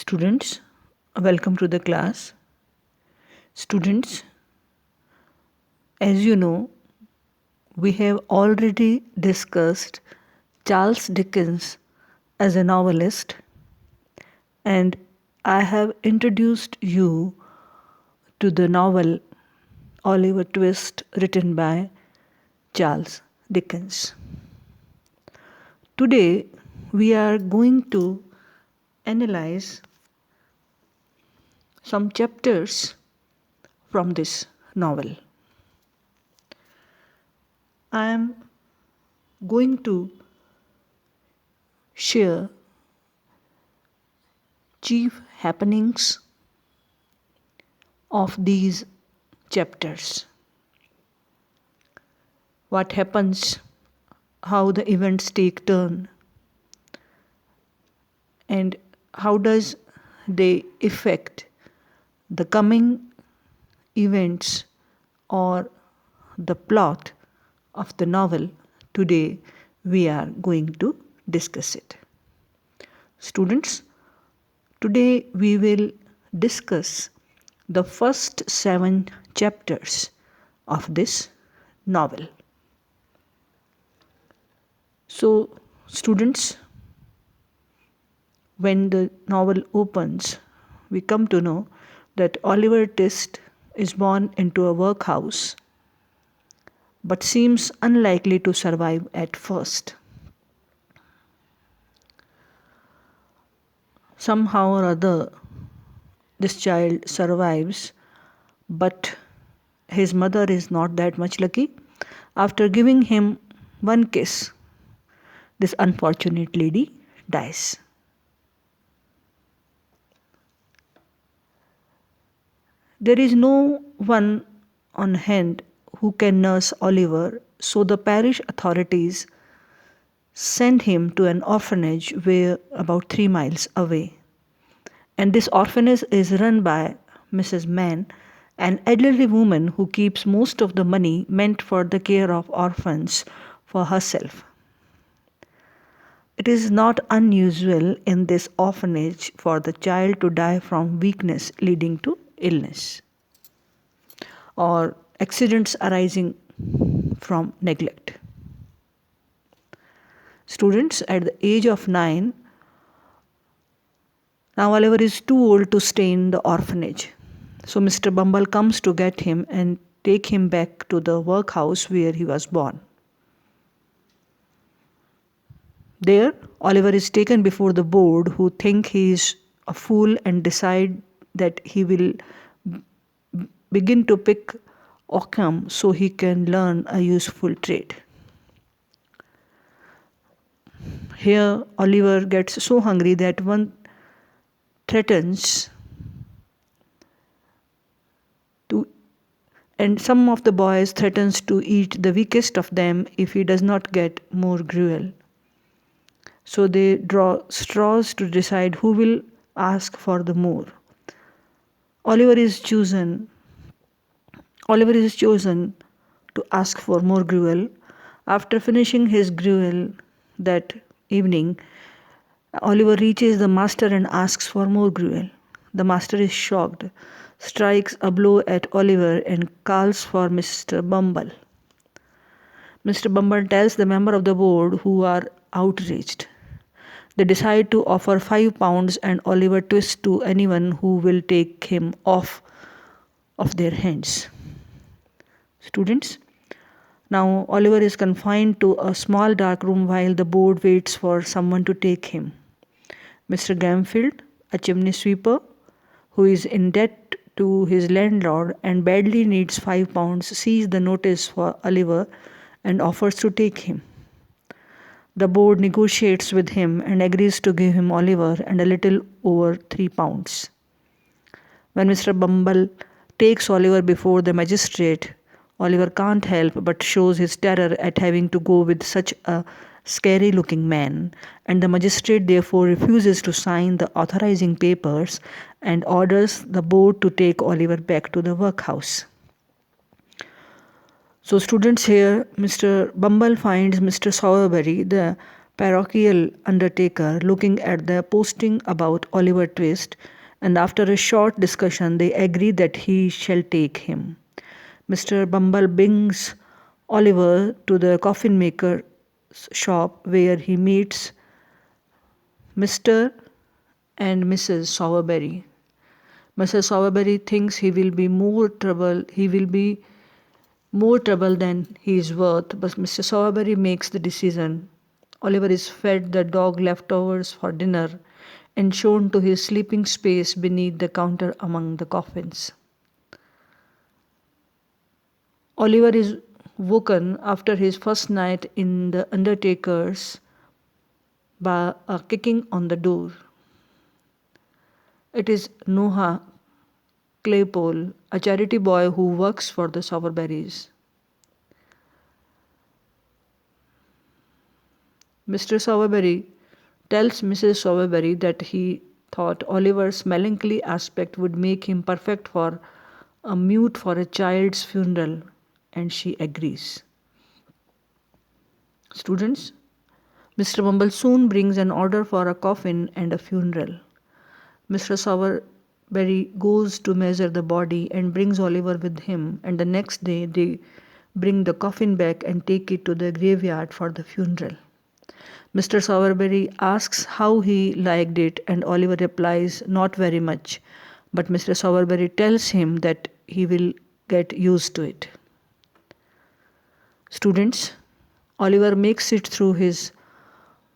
Students, welcome to the class. Students, as you know, we have already discussed Charles Dickens as a novelist, and I have introduced you to the novel Oliver Twist written by Charles Dickens. Today, we are going to analyze some chapters from this novel. I am going to share chief happenings of these chapters. What happens, how the events take turn, and how does they affect the coming events or the plot of the novel. Today we are going to discuss it. Students, today we will discuss the first 7 chapters of this novel. So, students, when the novel opens, we come to know that Oliver Twist is born into a workhouse but seems unlikely to survive at first. Somehow or other, this child survives, but his mother is not that much lucky. After giving him one kiss, this unfortunate lady dies. There is no one on hand who can nurse Oliver, so the parish authorities send him to an orphanage where about 3 miles away. And this orphanage is run by Mrs. Mann, an elderly woman who keeps most of the money meant for the care of orphans for herself. It is not unusual in this orphanage for the child to die from weakness leading to illness or accidents arising from neglect. Students, at the age of 9, now Oliver is too old to stay in the orphanage. So Mr. Bumble comes to get him and take him back to the workhouse where he was born. There, Oliver is taken before the board, who think he is a fool and decide that he will begin to pick oakum so he can learn a useful trade. Here, Oliver gets so hungry that one threatens to, and some of the boys threatens to eat the weakest of them if he does not get more gruel. So they draw straws to decide who will ask for the more. Oliver is chosen to ask for more gruel. After finishing his gruel that evening, Oliver reaches the master and asks for more gruel. The master is shocked, strikes a blow at Oliver and calls for Mr. Bumble. Mr. Bumble tells the member of the board, who are outraged. They decide to offer £5 and Oliver Twist to anyone who will take him off of their hands. Students, now Oliver is confined to a small dark room while the board waits for someone to take him. Mr. Gamfield, a chimney sweeper who is in debt to his landlord and badly needs £5, sees the notice for Oliver and offers to take him. The board negotiates with him and agrees to give him Oliver and a little over £3. When Mr. Bumble takes Oliver before the magistrate, Oliver can't help but shows his terror at having to go with such a scary-looking man, and the magistrate therefore refuses to sign the authorizing papers and orders the board to take Oliver back to the workhouse. So students, here Mr. Bumble finds Mr. Sowerberry, the parochial undertaker looking at the posting about Oliver Twist, and after a short discussion, they agree that he shall take him. Mr. Bumble brings Oliver to the coffin maker's shop where he meets Mr. and Mrs. Sowerberry. Mrs. Sowerberry thinks he will be more trouble than he is worth, but Mr. Sowerberry makes the decision. Oliver is fed the dog leftovers for dinner and shown to his sleeping space beneath the counter among the coffins. Oliver is woken after his first night in the undertaker's by a kicking on the door. It is Noah Claypole, a charity boy who works for the Sowerberrys. Mr. Sowerberry tells Mrs. Sowerberry that he thought Oliver's melancholy aspect would make him perfect for a mute for a child's funeral, and she agrees. Students, Mr. Bumble soon brings an order for a coffin and a funeral. Mr. Sowerberry goes to measure the body and brings Oliver with him, and the next day they bring the coffin back and take it to the graveyard for the funeral. Mr. Sowerberry asks how he liked it, and Oliver replies, "Not very much," but Mr. Sowerberry tells him that he will get used to it. Students, Oliver makes it through his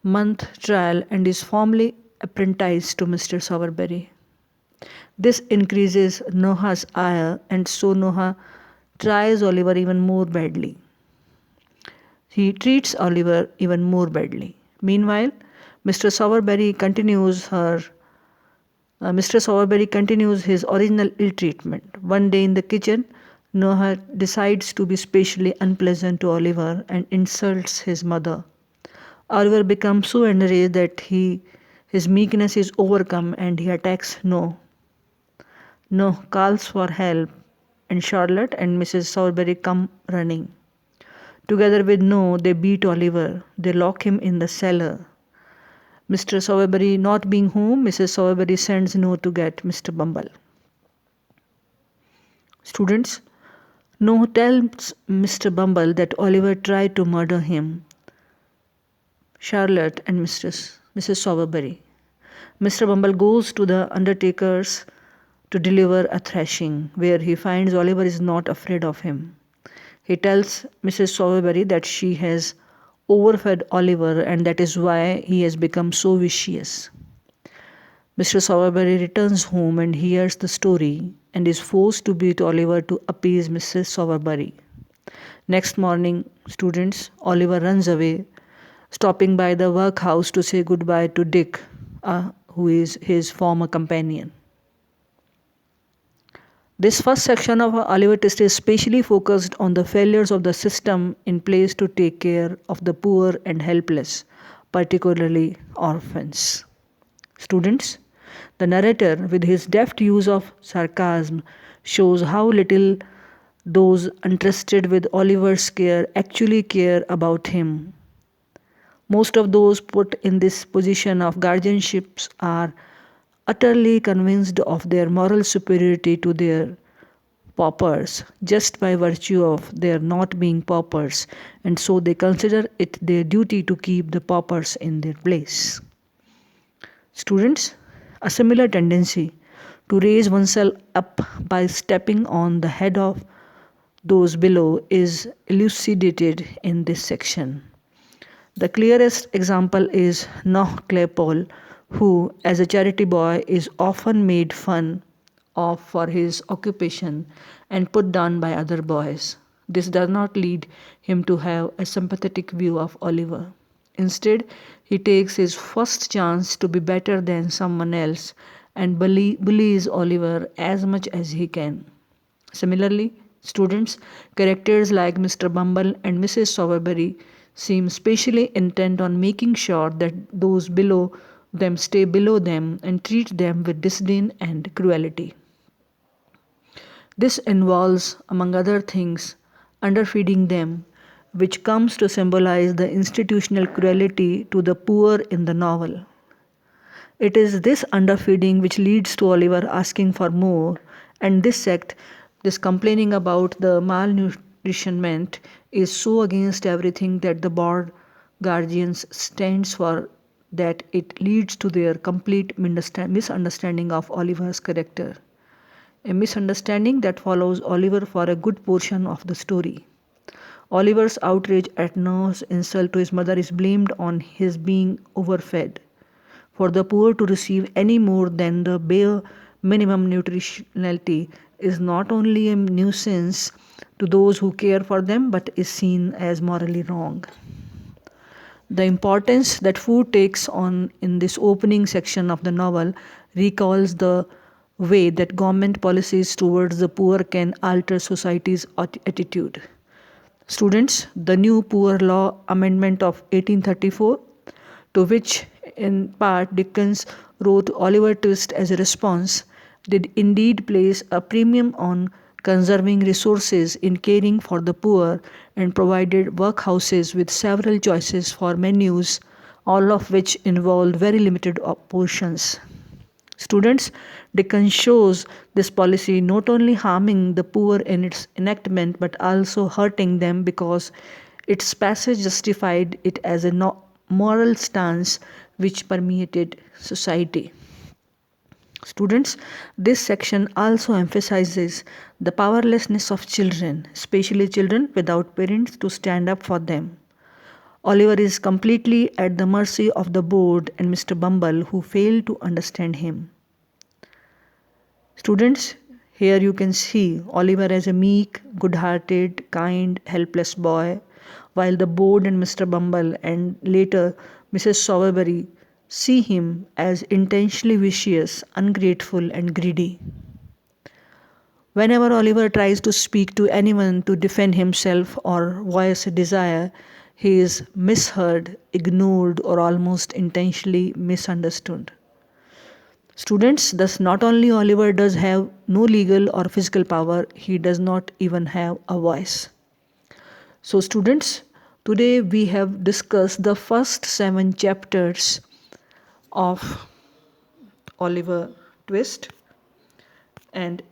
month trial and is formally apprenticed to Mr. Sowerberry. This increases Noah's ire, and so Noah tries Oliver even more badly. He treats Oliver even more badly. Meanwhile, Mr. Sowerberry continues his original ill treatment. One day in the kitchen, Noah decides to be specially unpleasant to Oliver and insults his mother. Oliver becomes so enraged that his meekness is overcome and he attacks Noah. Noah calls for help, and Charlotte and Mrs. Sowerberry come running. Together with Noah, they beat Oliver. They lock him in the cellar. Mr. Sowerberry not being home, Mrs. Sowerberry sends Noah to get Mr. Bumble. Students, Noah tells Mr. Bumble that Oliver tried to murder him, Charlotte and Mrs. Sowerberry. Mr. Bumble goes to the undertaker's to deliver a thrashing, where he finds Oliver is not afraid of him. He tells Mrs. Sowerberry that she has overfed Oliver and that is why he has become so vicious. Mr. Sowerberry returns home and hears the story and is forced to beat Oliver to appease Mrs. Sowerberry. Next morning, students, Oliver runs away, stopping by the workhouse to say goodbye to Dick, who is his former companion. This first section of Oliver Twist is specially focused on the failures of the system in place to take care of the poor and helpless, particularly orphans. Students, the narrator, with his deft use of sarcasm, shows how little those entrusted with Oliver's care actually care about him. Most of those put in this position of guardianships are utterly convinced of their moral superiority to their paupers just by virtue of their not being paupers, and so they consider it their duty to keep the paupers in their place. Students, a similar tendency to raise oneself up by stepping on the head of those below is elucidated in this section. The clearest example is Noah Claypole, who, as a charity boy, is often made fun of for his occupation and put down by other boys. This does not lead him to have a sympathetic view of Oliver. Instead, he takes his first chance to be better than someone else and bullies Oliver as much as he can. Similarly, students, characters like Mr. Bumble and Mrs. Sowerberry seem specially intent on making sure that those below them stay below them and treat them with disdain and cruelty. This involves, among other things, underfeeding them, which comes to symbolize the institutional cruelty to the poor in the novel. It is this underfeeding which leads to Oliver asking for more, and this sect, this complaining about the malnutritionment, is so against everything that the board guardians stands for that it leads to their complete misunderstanding of Oliver's character. A misunderstanding that follows Oliver for a good portion of the story. Oliver's outrage at Noah's insult to his mother is blamed on his being overfed. For the poor to receive any more than the bare minimum nutritionality is not only a nuisance to those who care for them but is seen as morally wrong. The importance that food takes on in this opening section of the novel recalls the way that government policies towards the poor can alter society's attitude. Students, the new Poor Law Amendment of 1834, to which in part Dickens wrote Oliver Twist as a response, did indeed place a premium on conserving resources in caring for the poor and provided workhouses with several choices for menus, all of which involved very limited portions. Students, Dickens shows this policy not only harming the poor in its enactment but also hurting them because its passage justified it as a moral stance which permeated society. Students, this section also emphasizes the powerlessness of children, especially children without parents to stand up for them. Oliver is completely at the mercy of the board and Mr. Bumble, who fail to understand him. Students, here you can see Oliver as a meek, good hearted, kind, helpless boy, while the board and Mr. Bumble and later Mrs. Sowerberry see him as intentionally vicious, ungrateful, and greedy. Whenever Oliver tries to speak to anyone to defend himself or voice a desire, he is misheard, ignored, or almost intentionally misunderstood. Students, thus not only Oliver does have no legal or physical power, he does not even have a voice. So students, today we have discussed the first 7 chapters of Oliver Twist, and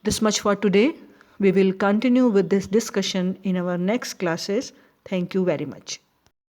this much for today. We will continue with this discussion in our next classes. Thank you very much.